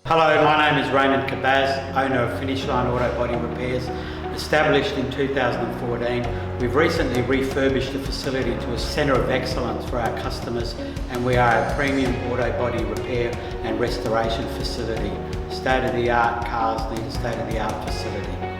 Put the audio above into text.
Hello, my name is Raymond Cabaz, owner of Finishline Autobody Repairs. Established in 2014, we've recently refurbished the facility to a centre of excellence for our customers, and we are a premium auto body repair and restoration facility. State-of-the-art cars need a state-of-the-art facility.